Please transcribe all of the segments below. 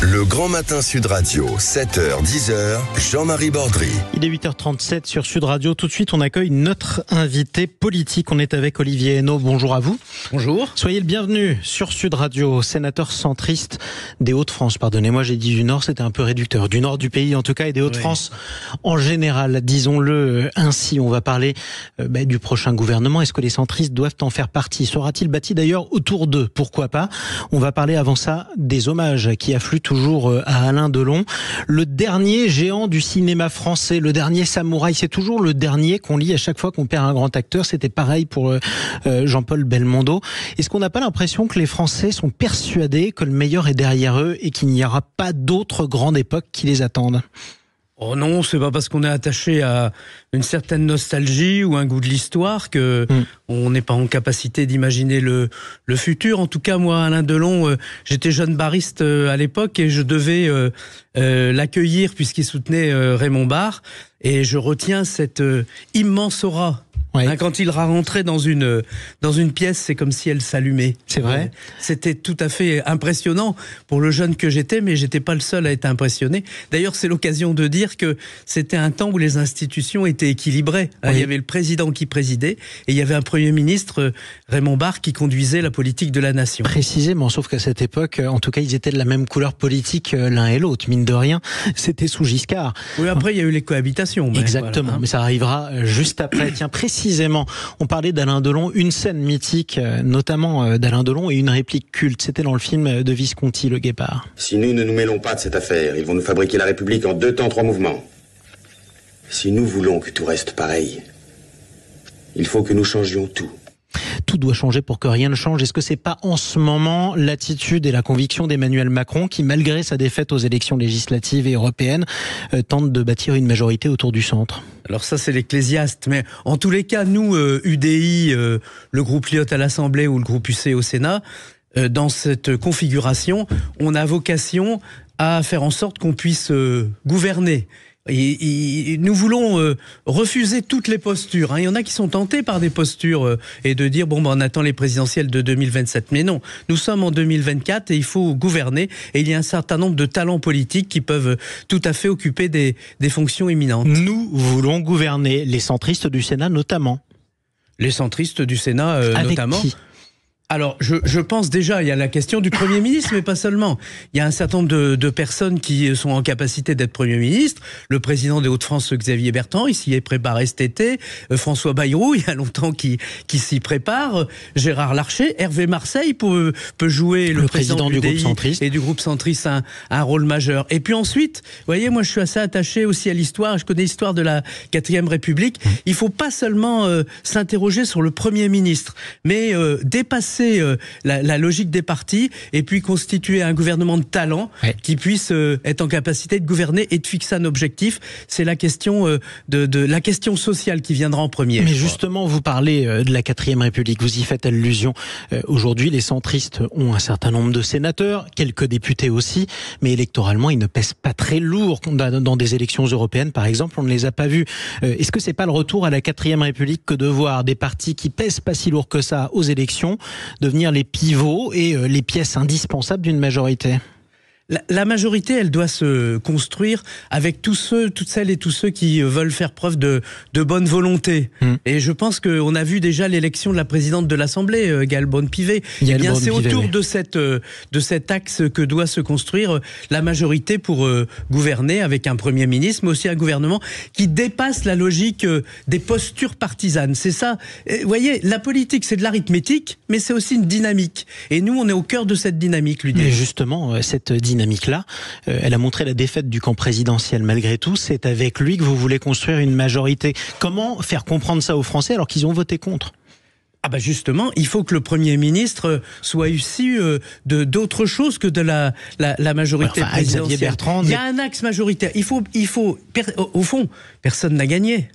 Le Grand Matin Sud Radio, 7h, 10h, Jean-Marie Bordry. Il est 8h37 sur Sud Radio. Tout de suite, on accueille notre invité politique. On est avec Olivier Henno. Bonjour à vous. Bonjour. Soyez le bienvenu sur Sud Radio, sénateur centriste des Hauts-de-France. Pardonnez-moi, j'ai dit du Nord, c'était un peu réducteur. Du Nord du pays en tout cas et des Hauts-de-France en général, disons-le ainsi. On va parler du prochain gouvernement. Est-ce que les centristes doivent en faire partie? Sera-t-il bâti d'ailleurs autour d'eux? Pourquoi pas? On va parler avant ça des hommages qui affluent toujours à Alain Delon. Le dernier géant du cinéma français, le dernier samouraï, c'est toujours le dernier qu'on lit à chaque fois qu'on perd un grand acteur. C'était pareil pour Jean-Paul Belmondo. Est-ce qu'on n'a pas l'impression que les Français sont persuadés que le meilleur est derrière eux et qu'il n'y aura pas d'autres grandes époques qui les attendent? Oh non, c'est pas parce qu'on est attaché à une certaine nostalgie ou un goût de l'histoire que on n'est pas en capacité d'imaginer le futur. En tout cas, moi, Alain Delon, j'étais jeune bariste à l'époque et je devais l'accueillir puisqu'il soutenait Raymond Barre. Et je retiens cette immense aura. Quand il rentrait dans une pièce, c'est comme si elle s'allumait. C'est vrai. C'était tout à fait impressionnant pour le jeune que j'étais, mais j'étais pas le seul à être impressionné. D'ailleurs, c'est l'occasion de dire que c'était un temps où les institutions étaient équilibrées. Oui. Il y avait le président qui présidait et il y avait un Premier ministre, Raymond Barre, qui conduisait la politique de la nation. Précisément, sauf qu'à cette époque, en tout cas, ils étaient de la même couleur politique l'un et l'autre. Mine de rien, c'était sous Giscard. Oui, après, il y a eu les cohabitations. Exactement, voilà. Mais ça arrivera juste après. Tiens, précisément, on parlait d'Alain Delon, une scène mythique, notamment d'Alain Delon, et une réplique culte. C'était dans le film de Visconti, Le Guépard. Si nous ne nous mêlons pas de cette affaire, ils vont nous fabriquer la République en 2 temps, 3 mouvements. Si nous voulons que tout reste pareil, il faut que nous changions tout. Tout doit changer pour que rien ne change. Est-ce que c'est pas en ce moment l'attitude et la conviction d'Emmanuel Macron qui, malgré sa défaite aux élections législatives et européennes, tente de bâtir une majorité autour du centre? Alors ça, c'est l'Ecclésiaste. Mais en tous les cas, nous, UDI, le groupe Lyot à l'Assemblée ou le groupe UC au Sénat, dans cette configuration, on a vocation à faire en sorte qu'on puisse gouverner. Et nous voulons refuser toutes les postures. Il y en a qui sont tentés par des postures et de dire on attend les présidentielles de 2027. Mais non, nous sommes en 2024 et il faut gouverner. Et il y a un certain nombre de talents politiques qui peuvent tout à fait occuper des fonctions éminentes. Nous voulons gouverner, les centristes du Sénat notamment. Les centristes du Sénat Avec notamment. Qui ? Alors, je pense déjà, il y a la question du Premier ministre, mais pas seulement. Il y a un certain nombre de personnes qui sont en capacité d'être Premier ministre. Le président des Hauts-de-France, Xavier Bertrand, il s'y est préparé cet été. François Bayrou, il y a longtemps qui s'y prépare. Gérard Larcher, Hervé Marseille peut jouer le président du groupe centriste et du groupe centriste un rôle majeur. Et puis ensuite, vous voyez, moi je suis assez attaché aussi à l'histoire. Je connais l'histoire de la 4e République. Il faut pas seulement s'interroger sur le Premier ministre, mais dépasser la logique des partis et puis constituer un gouvernement de talent qui puisse être en capacité de gouverner et de fixer un objectif. C'est la question de la question sociale qui viendra en premier. Mais justement, vous parlez de la 4e République, vous y faites allusion. Aujourd'hui, les centristes ont un certain nombre de sénateurs, quelques députés aussi, mais électoralement, ils ne pèsent pas très lourd. Dans des élections européennes, par exemple, on ne les a pas vus. Est-ce que c'est pas le retour à la 4e République que de voir des partis qui pèsent pas si lourd que ça aux élections devenir les pivots et les pièces indispensables d'une majorité? La majorité, elle doit se construire avec toutes celles et tous ceux qui veulent faire preuve de bonne volonté. Et je pense qu'on a vu déjà l'élection de la présidente de l'Assemblée, Gaëlle Braun-Pivet. Eh bien, c'est autour de cet axe que doit se construire la majorité pour gouverner avec un Premier ministre, mais aussi un gouvernement qui dépasse la logique des postures partisanes. C'est ça. Vous voyez, la politique, c'est de l'arithmétique, mais c'est aussi une dynamique. Et nous, on est au cœur de cette dynamique, lui. Mais justement, cette dynamique-là, elle a montré la défaite du camp présidentiel. Malgré tout, c'est avec lui que vous voulez construire une majorité. Comment faire comprendre ça aux Français alors qu'ils ont voté contre ? Ah bah justement, il faut que le Premier ministre soit issu d'autre chose que de la majorité présidentielle. Bertrand, il y a un axe majoritaire. Au fond, personne n'a gagné.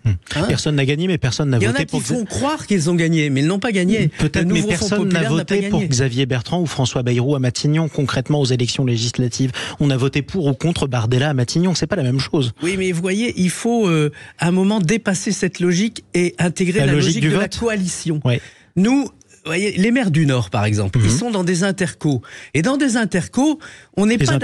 Personne n'a gagné, mais personne n'a voté pour... Il y en a qui font croire qu'ils ont gagné, mais ils n'ont pas gagné. Peut-être, mais personne n'a voté pour Xavier Bertrand ou François Bayrou à Matignon, concrètement aux élections législatives. On a voté pour ou contre Bardella à Matignon, c'est pas la même chose. Oui, mais vous voyez, il faut à un moment dépasser cette logique et intégrer la logique de la coalition. Ouais. Nous, vous voyez, les maires du Nord, par exemple, ils sont dans des intercos. Et dans des intercos, On n'est les pas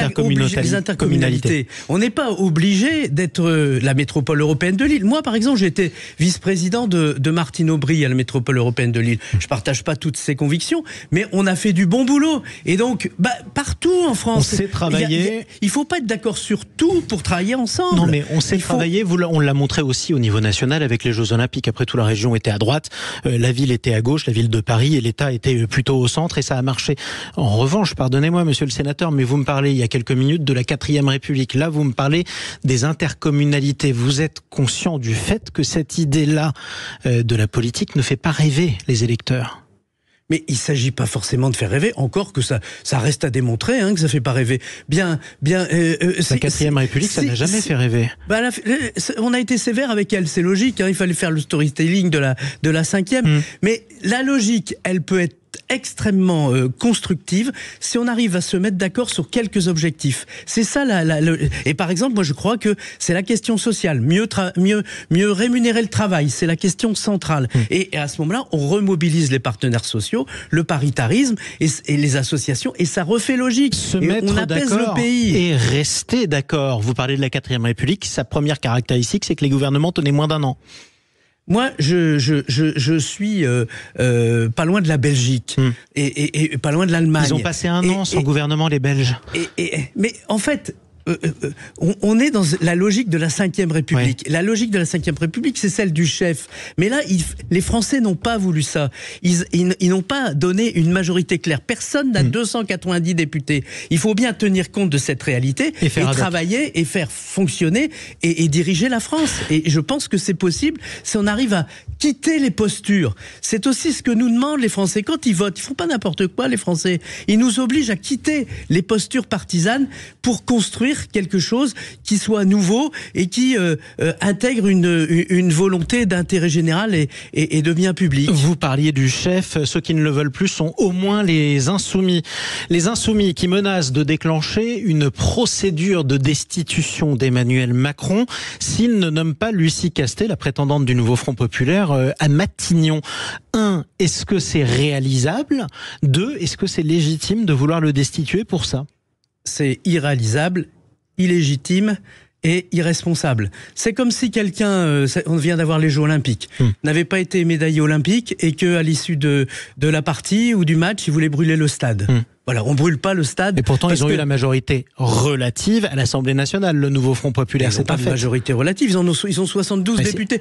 les intercommunalités. On n'est pas obligé d'être la métropole européenne de Lille. Moi, par exemple, j'ai été vice-président de Martine Aubry à la métropole européenne de Lille. Je partage pas toutes ses convictions, mais on a fait du bon boulot. Et donc, partout en France, on sait travailler. Il faut pas être d'accord sur tout pour travailler ensemble. Non, mais on sait travailler. On l'a montré aussi au niveau national avec les Jeux Olympiques. Après tout, la région était à droite, la ville était à gauche, la ville de Paris, et l'État était plutôt au centre, et ça a marché. En revanche, pardonnez-moi, monsieur le sénateur, mais vous me parlez il y a quelques minutes de la 4e République. Là, vous me parlez des intercommunalités. Vous êtes conscient du fait que cette idée-là de la politique ne fait pas rêver les électeurs? Mais il s'agit pas forcément de faire rêver, encore que ça reste à démontrer, que ça fait pas rêver. La 4e République, ça n'a jamais fait rêver. On a été sévère avec elle, c'est logique. Il fallait faire le storytelling de la 5e. Mais la logique, elle peut être extrêmement constructive si on arrive à se mettre d'accord sur quelques objectifs. C'est ça et par exemple, moi je crois que c'est la question sociale, mieux rémunérer le travail, c'est la question centrale. Et à ce moment-là, on remobilise les partenaires sociaux, le paritarisme et les associations, et ça refait logique. On apaise le pays et rester d'accord. Vous parlez de la 4e République, sa première caractéristique, c'est que les gouvernements tenaient moins d'1 an. Moi, je suis pas loin de la Belgique et pas loin de l'Allemagne. Ils ont passé 1 an sans gouvernement, les Belges. Mais en fait, on est dans la logique de la 5e République. Oui. La logique de la 5e République, c'est celle du chef. Mais là, les Français n'ont pas voulu ça. Ils n'ont pas donné une majorité claire. Personne n'a 290 députés. Il faut bien tenir compte de cette réalité et travailler et faire fonctionner et diriger la France. Et je pense que c'est possible si on arrive à quitter les postures. C'est aussi ce que nous demandent les Français. Quand ils votent, ils font pas n'importe quoi, les Français. Ils nous obligent à quitter les postures partisanes pour construire quelque chose qui soit nouveau et qui intègre une volonté d'intérêt général et de bien public. Vous parliez du chef, ceux qui ne le veulent plus sont au moins les Insoumis. Les Insoumis qui menacent de déclencher une procédure de destitution d'Emmanuel Macron s'il ne nomme pas Lucie Castet, la prétendante du nouveau Front Populaire, à Matignon. 1, est-ce que c'est réalisable? 2, est-ce que c'est légitime de vouloir le destituer pour ça? C'est irréalisable, illégitime et irresponsable. C'est comme si quelqu'un, on vient d'avoir les Jeux Olympiques, n'avait pas été médaillé olympique et qu'à l'issue de la partie ou du match, il voulait brûler le stade. Voilà, on brûle pas le stade. Et pourtant, ils ont eu la majorité relative à l'Assemblée nationale, le nouveau Front Populaire. C'est pas une majorité relative. Ils ont 72 députés.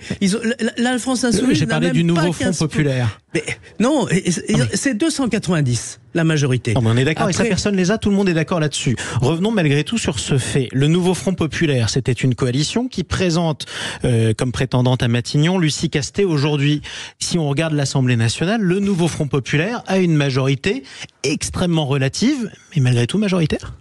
La France Insoumise. J'ai parlé du nouveau Front Populaire. Mais, non, c'est 290 la majorité. Non, mais on est d'accord. Après, et ça, personne les a. Tout le monde est d'accord là-dessus. Revenons malgré tout sur ce fait. Le nouveau Front Populaire, c'était une coalition qui présente comme prétendante à Matignon Lucie Castet. Aujourd'hui, si on regarde l'Assemblée nationale, le nouveau Front Populaire a une majorité extrêmement relative, mais malgré tout majoritaire.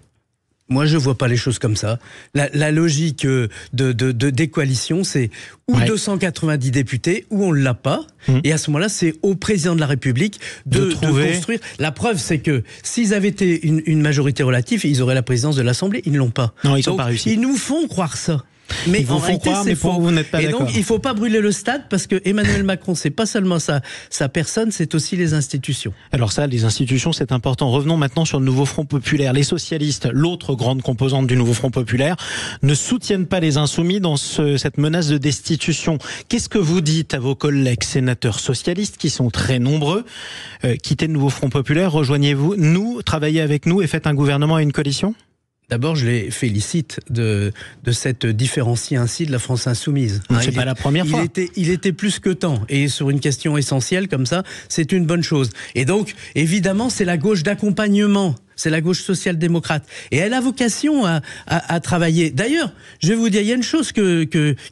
Moi, je vois pas les choses comme ça. La logique des coalitions, c'est ou 290 députés, ou on l'a pas. Et à ce moment-là, c'est au président de la République de construire. La preuve, c'est que s'ils avaient été une majorité relative, ils auraient la présidence de l'Assemblée. Ils ne l'ont pas. Non, ils n'ont pas réussi. Ils nous font croire ça. Mais ils vous font croire, mais pour vous n'êtes pas d'accord. Et donc, il faut pas brûler le stade parce que Emmanuel Macron, c'est pas seulement sa personne, c'est aussi les institutions. Alors ça, les institutions, c'est important. Revenons maintenant sur le nouveau Front Populaire. Les socialistes, l'autre grande composante du nouveau Front Populaire, ne soutiennent pas les Insoumis dans cette menace de destitution. Qu'est-ce que vous dites à vos collègues sénateurs socialistes qui sont très nombreux? Quittez le nouveau Front Populaire, rejoignez-vous, nous, travaillez avec nous et faites un gouvernement et une coalition? D'abord, je les félicite de cette différencier ainsi de la France insoumise. C'est pas la première fois. Il était plus que temps. Et sur une question essentielle comme ça, c'est une bonne chose. Et donc, évidemment, c'est la gauche d'accompagnement. C'est la gauche social-démocrate. Et elle a vocation à travailler. D'ailleurs, je vais vous dire, il y a une chose qui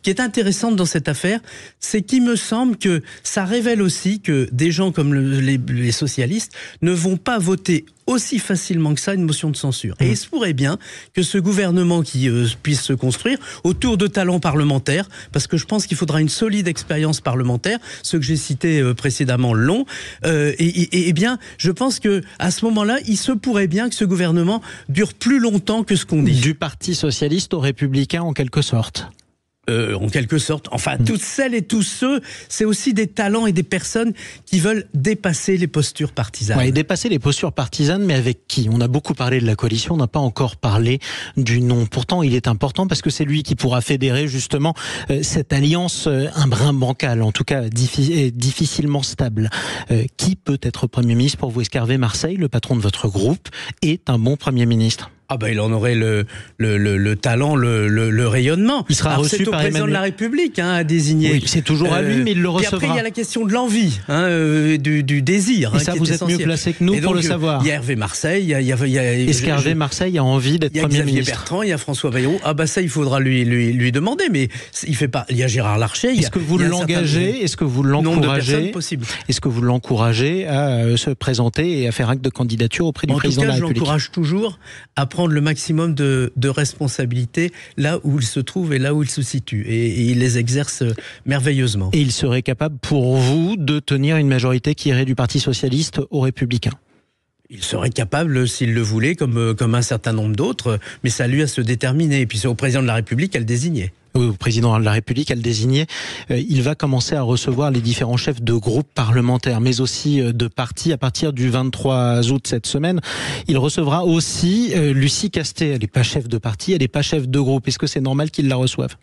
est intéressante dans cette affaire, c'est qu'il me semble que ça révèle aussi que des gens comme les socialistes ne vont pas voter aussi facilement que ça une motion de censure. Et il se pourrait bien que ce gouvernement qui puisse se construire autour de talents parlementaires, parce que je pense qu'il faudra une solide expérience parlementaire, ceux que j'ai cités précédemment l'ont, et bien, je pense que à ce moment-là, il se pourrait bien que ce gouvernement dure plus longtemps que ce qu'on dit. Du Parti socialiste aux Républicains en quelque sorte. en quelque sorte, enfin, toutes celles et tous ceux, c'est aussi des talents et des personnes qui veulent dépasser les postures partisanes. Ouais, et dépasser les postures partisanes, mais avec qui? On a beaucoup parlé de la coalition, on n'a pas encore parlé du nom. Pourtant, il est important parce que c'est lui qui pourra fédérer justement cette alliance, un brin bancal, en tout cas difficilement stable. Qui peut être Premier ministre pour vous? Est-ce qu'Hervé Marseille, le patron de votre groupe, est un bon Premier ministre? Ah ben il en aurait le talent, le rayonnement. Il sera reçu c'est au par président de la République à désigner. Oui, c'est toujours à lui, mais il le recevra. Puis après il y a la question de l'envie, du désir. Et ça, vous êtes mieux placé que nous pour le savoir. Il y a Hervé Marseille, Est-ce qu'Hervé Marseille a envie d'être Premier ministre? Il y a Xavier Bertrand, il y a François Bayrou. Ah bah ça, il faudra lui demander, mais il fait pas. Il y a Gérard Larcher. Est-ce que vous l'engagez? Est-ce que vous l'encouragez? Est-ce que vous l'encouragez à se présenter et à faire acte de candidature auprès du président de la République? Je l'encourage toujours à prendre le maximum de responsabilités là où il se trouve et là où il se situe. Et il les exerce merveilleusement. Et il serait capable pour vous de tenir une majorité qui irait du Parti Socialiste aux Républicains? Il serait capable, s'il le voulait, comme un certain nombre d'autres, mais c'est à lui à se déterminer. Et puis c'est au président de la République à le désigner. Au président de la République à le désigner. Il va commencer à recevoir les différents chefs de groupes parlementaires, mais aussi de partis à partir du 23 août cette semaine. Il recevra aussi Lucie Castet. Elle n'est pas chef de parti, elle n'est pas chef de groupe. Est-ce que c'est normal qu'il la reçoive?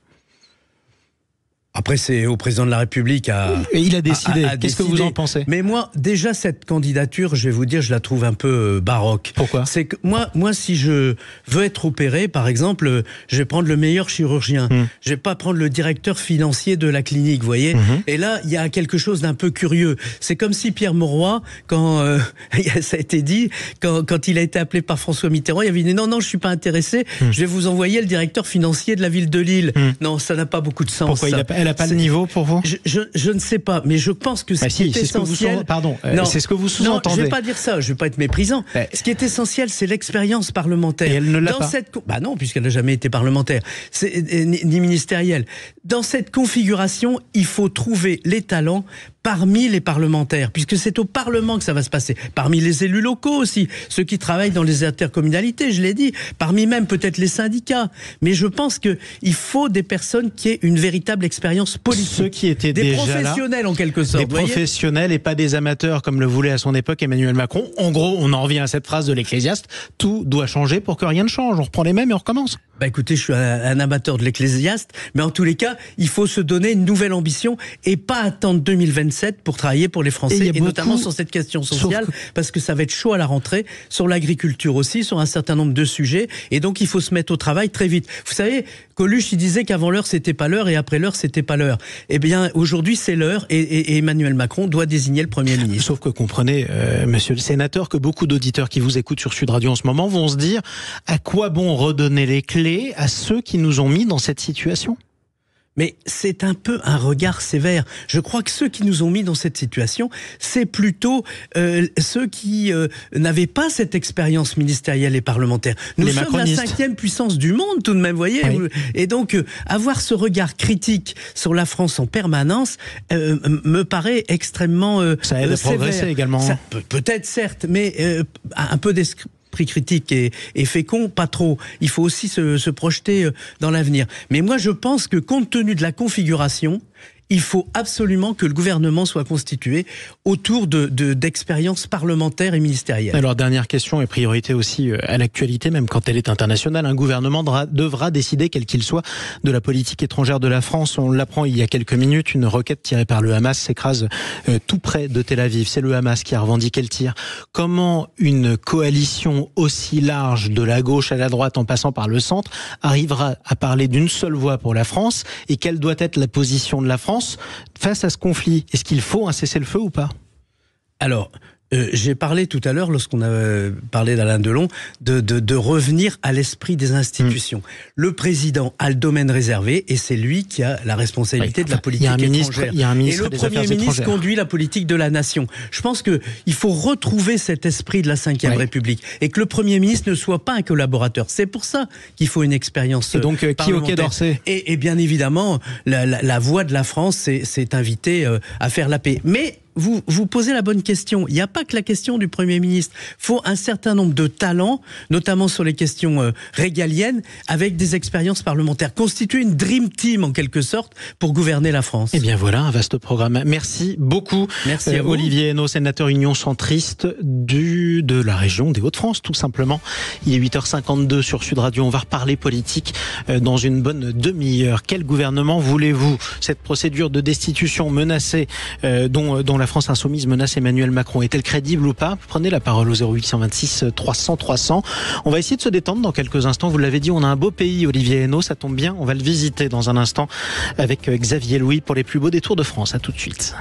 Après, c'est au président de la République Et il a décidé. Qu'est-ce que vous en pensez? Mais moi, déjà, cette candidature, je vais vous dire, je la trouve un peu baroque. Pourquoi? C'est que moi, si je veux être opéré, par exemple, je vais prendre le meilleur chirurgien. Je vais pas prendre le directeur financier de la clinique, vous voyez. Et là, il y a quelque chose d'un peu curieux. C'est comme si Pierre Mauroy, quand ça a été dit, quand il a été appelé par François Mitterrand, il avait dit non, je suis pas intéressé. Je vais vous envoyer le directeur financier de la ville de Lille. Non, ça n'a pas beaucoup de sens. Pourquoi elle n'a pas le niveau pour vous? Je ne sais pas, mais je pense que ce qui est essentiel... C'est ce que vous sous-entendez. Non, je ne vais pas dire ça, je ne vais pas être méprisant. Ce qui est essentiel, c'est l'expérience parlementaire. Et elle ne l'a pas. Bah non, puisqu'elle n'a jamais été parlementaire, ni ministérielle. Dans cette configuration, il faut trouver les talents parmi les parlementaires, puisque c'est au Parlement que ça va se passer. Parmi les élus locaux aussi, ceux qui travaillent dans les intercommunalités, je l'ai dit, parmi même peut-être les syndicats. Mais je pense qu'il faut des personnes qui aient une véritable expérience politique. Ceux qui étaient des déjà professionnels en quelque sorte. Des professionnels et pas des amateurs comme le voulait à son époque Emmanuel Macron. En gros, on en revient à cette phrase de l'Ecclésiaste, tout doit changer pour que rien ne change. On reprend les mêmes et on recommence. Bah écoutez, je suis un amateur de l'Ecclésiaste, mais en tous les cas, il faut se donner une nouvelle ambition et pas attendre 2027 pour travailler pour les Français, et notamment sur cette question sociale, parce que ça va être chaud à la rentrée, sur l'agriculture aussi, sur un certain nombre de sujets, et donc il faut se mettre au travail très vite. Vous savez, Coluche, il disait qu'avant l'heure, c'était pas l'heure, et après l'heure, c'était pas l'heure. Eh bien, aujourd'hui, c'est l'heure, et Emmanuel Macron doit désigner le Premier ministre. Sauf que comprenez, monsieur le sénateur, que beaucoup d'auditeurs qui vous écoutent sur Sud Radio en ce moment vont se dire à quoi bon redonner les clés à ceux qui nous ont mis dans cette situation? Mais c'est un peu un regard sévère. Je crois que ceux qui nous ont mis dans cette situation, c'est plutôt ceux qui n'avaient pas cette expérience ministérielle et parlementaire. Nous sommes la 5e puissance du monde tout de même, voyez. Oui. Et donc, avoir ce regard critique sur la France en permanence me paraît extrêmement ça aide à progresser également. Ça peut-être, certes, mais un peu d'esprit critique et fécond, pas trop. Il faut aussi se projeter dans l'avenir. Mais moi, je pense que compte tenu de la configuration, il faut absolument que le gouvernement soit constitué autour d'expériences parlementaires et ministérielles. Alors, dernière question et priorité aussi à l'actualité, même quand elle est internationale. Un gouvernement devra décider, quel qu'il soit, de la politique étrangère de la France. On l'apprend il y a quelques minutes, une roquette tirée par le Hamas s'écrase tout près de Tel Aviv. C'est le Hamas qui a revendiqué le tir. Comment une coalition aussi large, de la gauche à la droite en passant par le centre, arrivera à parler d'une seule voix pour la France, et quelle doit être la position de la France face à ce conflit? Est-ce qu'il faut un cessez-le-feu ou pas? Alors, j'ai parlé tout à l'heure, lorsqu'on a parlé d'Alain Delon, de revenir à l'esprit des institutions. Le président a le domaine réservé et c'est lui qui a la responsabilité de la politique étrangère. Et le Premier ministre conduit la politique de la nation. Je pense qu'il faut retrouver cet esprit de la Ve République et que le Premier ministre ne soit pas un collaborateur. C'est pour ça qu'il faut une expérience parlementaire. Et donc, qui au Quai d'Orsay? Et bien évidemment, la voix de la France s'est invitée à faire la paix. Mais vous posez la bonne question. Il n'y a pas que la question du Premier ministre. Il faut un certain nombre de talents, notamment sur les questions régaliennes, avec des expériences parlementaires. Constituer une dream team, en quelque sorte, pour gouverner la France. Eh bien voilà, un vaste programme. Merci beaucoup. Merci à vous. Olivier Henno, sénateur Union centriste de la région des Hauts-de-France, tout simplement. Il est 8h52 sur Sud Radio. On va reparler politique dans une bonne demi-heure. Quel gouvernement voulez-vous? Cette procédure de destitution menacée dont la France insoumise menace Emmanuel Macron est-elle crédible ou pas? Prenez la parole au 0826 300 300. On va essayer de se détendre dans quelques instants. Vous l'avez dit, on a un beau pays, Olivier Henno, ça tombe bien. On va le visiter dans un instant avec Xavier Louis pour les plus beaux détours de France. À tout de suite.